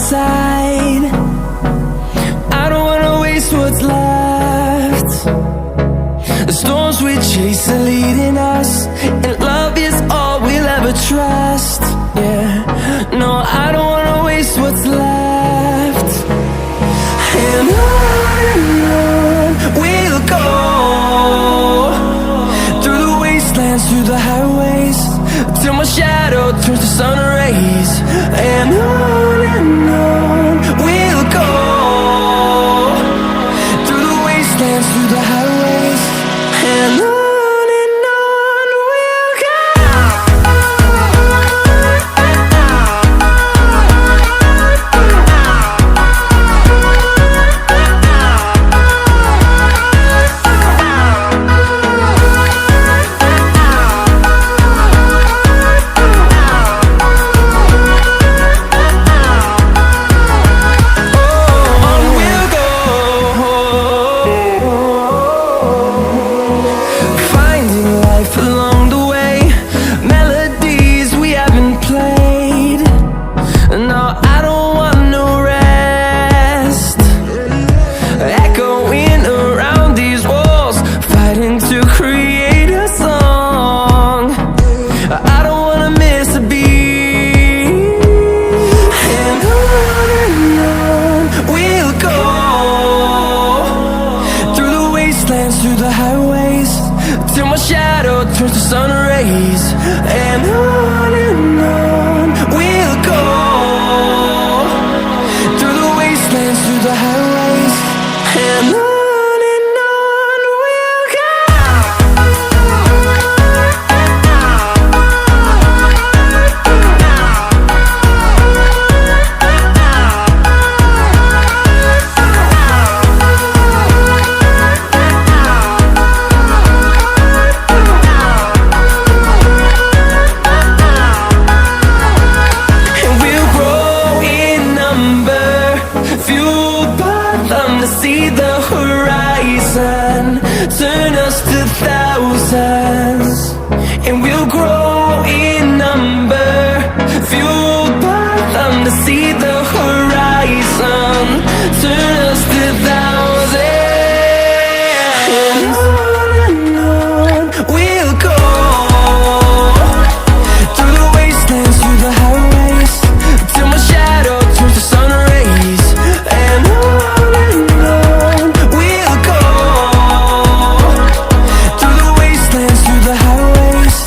side. I don't wanna waste what's left. The storms we chase are leading us, and love is all we'll ever trust. Yeah, no, I don't wanna waste what's left. And on we'll go, through the wastelands, through the highways, till my shadow turns to sun rays. And on we'll go, through the wastelands, through the highways, and on we'll go. Through the highways, till my shadow turns to sun rays. And on we'll go, through the wastelands, through the highways, and on we'll go. To see the horizon turn us to thousands, and we'll grow in number, fueled by them to see the